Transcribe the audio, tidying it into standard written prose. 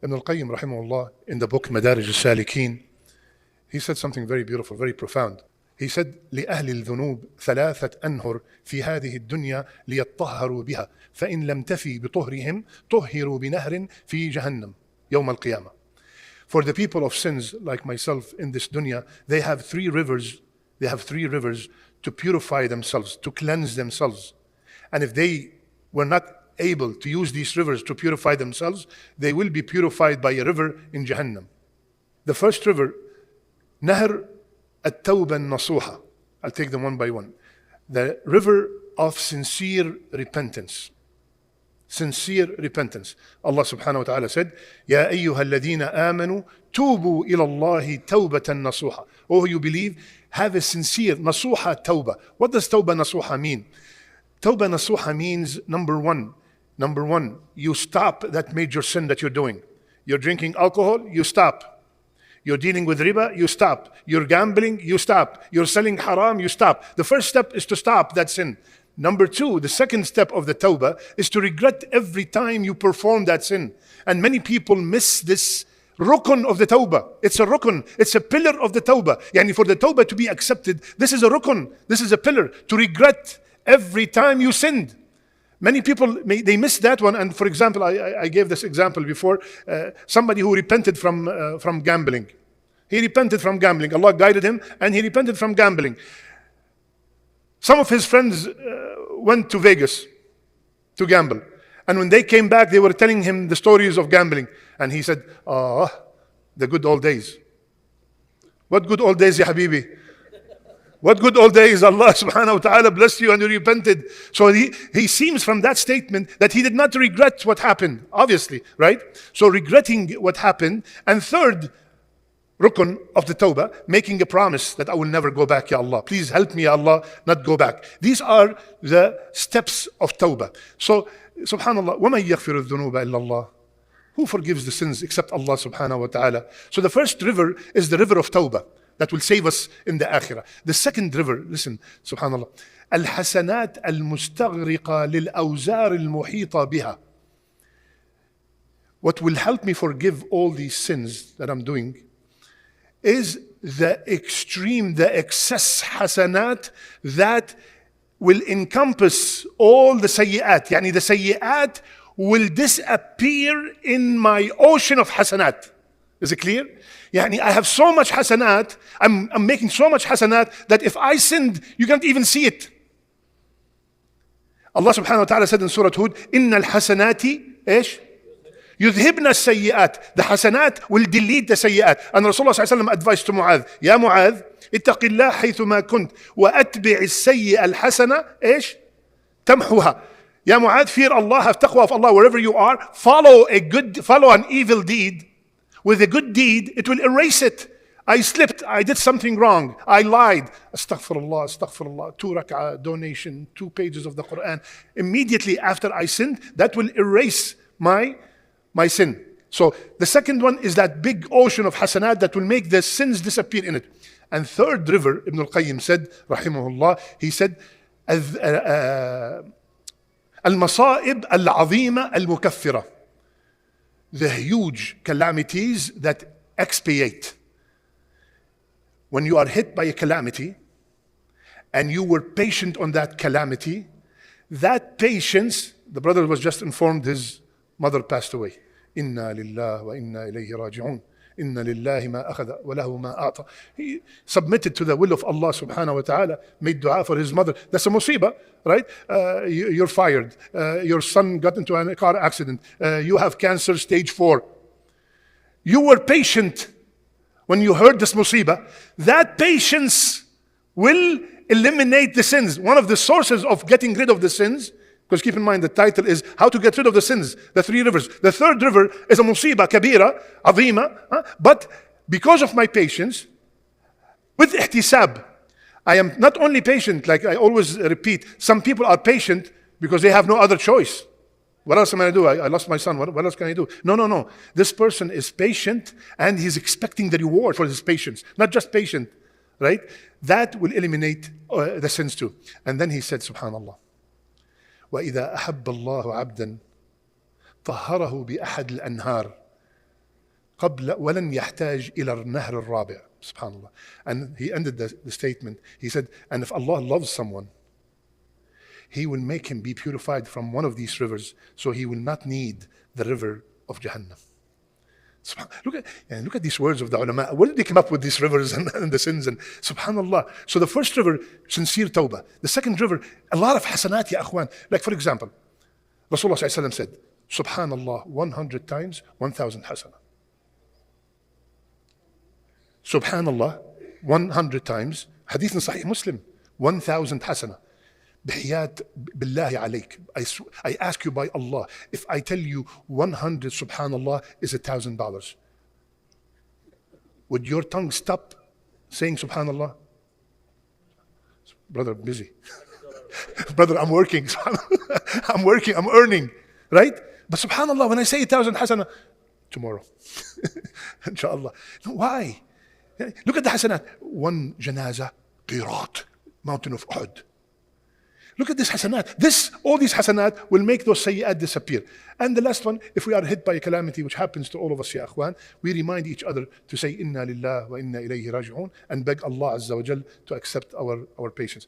Ibn al-Qayyim rahimahullah, in the book Madarij al-Salikin, he said something very beautiful, very profound. He said, لأهل الذنوب ثلاثة أنهر في هذه الدنيا ليطهروا بها فإن لم تفي بطهرهم طهروا بنهر في جهنم يوم القيامة. For the people of sins like myself in this dunya, they have three rivers to purify themselves, to cleanse themselves. And if they were not able to use these rivers to purify themselves, they will be purified by a river in Jahannam. The first river, Nahr at-Tawbah an-Nasuha. I'll take them one by one. The river of sincere repentance. Sincere repentance. Allah subhanahu wa ta'ala said, Ya ayyuha alladhina amanu tubu ila Allahi tawbatan nasuha. Oh, you believe, have a sincere nasuha tawbah. What does tawbah nasuha mean? Tawbah nasuha means number one, you stop that major sin that you're doing. You're drinking alcohol, you stop. You're dealing with riba, you stop. You're gambling, you stop. You're selling haram, you stop. The first step is to stop that sin. Number two, the second step of the tawbah is to regret every time you perform that sin. And many people miss this rukun of the tawbah. It's a rukun. It's a pillar of the tawbah. Yani for the tawbah to be accepted, this is a rukun. This is a pillar. To regret every time you sinned. Many people, they miss that one. And for example, I gave this example before. Somebody who repented from gambling. He repented from gambling. Allah guided him and he repented from gambling. Some of his friends went to Vegas to gamble. And when they came back, they were telling him the stories of gambling. And he said, the good old days. What good old days, ya Habibi? What good old days? Allah subhanahu wa ta'ala blessed you and you repented. So he seems from that statement that he did not regret what happened, obviously, right? So regretting what happened. And third, rukun of the tawbah, making a promise that I will never go back, Ya Allah. Please help me, Ya Allah, not go back. These are the steps of tawbah. So, subhanallah, وَمَنْ يَغْفِرُ الذُّنُوبَ إِلَّا اللَّهِ. Who forgives the sins except Allah subhanahu wa ta'ala? So the first river is the river of tawbah that will save us in the akhirah. The second river, listen, subhanallah, الحسنات المستغرقة للأوزار المحيطة بها. What will help me forgive all these sins that I'm doing is the extreme, the excess hasanat that will encompass all the sayyi'at. Yani the sayyi'at will disappear in my ocean of hasanat. Is it clear? Yani I have so much hasanat, I'm making so much hasanat that if I sinned, you can't even see it. Allah subhanahu wa ta'ala said in Surah Hud, إِنَّ الْحَسَنَاتِ إيش? يذهبنا السيئات. The hasanat will delete the sayyat. And Rasulullah sallallahu alayhi wa sallam advised to Mu'adh, يا معاذ اتق الله حيثما كنت وأتبع السيئة الحسنة إيش؟ تمحوها. Ya Mu'adh, fear Allah, have taqwa of Allah wherever you are. Follow an evil deed with a good deed, it will erase it. I slipped, I did something wrong, I lied. Astaghfirullah, 2 rak'ah donation, 2 pages of the Quran. Immediately after I sinned, that will erase my sin. So the second one is that big ocean of hasanat that will make the sins disappear in it. And third river, Ibn al-Qayyim said, rahimahullah, he said, al-masa'ib al-azima al-mukaffira. The huge calamities that expiate. When you are hit by a calamity and you were patient on that calamity, that patience, the brother was just informed his mother passed away. Inna lillahi wa inna ilayhi raji'un. Inna lillahi ma akhadha wa lahu ma a'ta. He submitted to the will of Allah subhanahu wa ta'ala, made dua for his mother. That's a musibah, right? You're fired. Your son got into a car accident. You have cancer stage 4. You were patient when you heard this musibah. That patience will eliminate the sins. One of the sources of getting rid of the sins, because keep in mind the title is How to Get Rid of the Sins, the 3 rivers. The third river is a musibah kabira, azima, but because of my patience, with ihtisab, I am not only patient, like I always repeat, some people are patient because they have no other choice. What else am I going to do? I lost my son, what else can I do? No. This person is patient and he's expecting the reward for his patience. Not just patient, right? That will eliminate the sins too. And then he said, subhanallah, وَإِذَا أَحَبَّ اللَّهُ عَبْدًا طَهَّرَهُ بِأَحَدِ الْأَنْهَارِ. قبل ولن يحتاج إلى النهر الرابع. Subhanallah. And he ended the statement. He said, and if Allah loves someone, He will make him be purified from one of these rivers, so he will not need the river of Jahannam. Look at these words of the ulama. Where did they come up with these rivers and the sins? And subhanallah. So the first river, sincere tawbah. The second river, a lot of hasanat, ya akhwan. Like for example, Rasulullah ﷺ said, subhanallah 100 times, 1,000 hasanah. Subhanallah 100 times, hadith in Sahih Muslim, 1,000 hasanah. بحياة بالله عليك. I ask you by Allah, if I tell you 100 subhanallah is $1,000, would your tongue stop saying subhanallah? Brother, I'm busy. Brother, I'm working. I'm earning, right? But subhanallah, when I say 1,000 hasanah, tomorrow, inshallah. Why? Look at the hasanat. One janazah, qirat, mountain of Uhud. Look at this hasanat. All these hasanat will make those sayyi'at disappear. And the last one, if we are hit by a calamity, which happens to all of us, ya akhwan, we remind each other to say, inna lillah wa inna ilayhi raji'un, and beg Allah Azza wa Jal to accept our patience.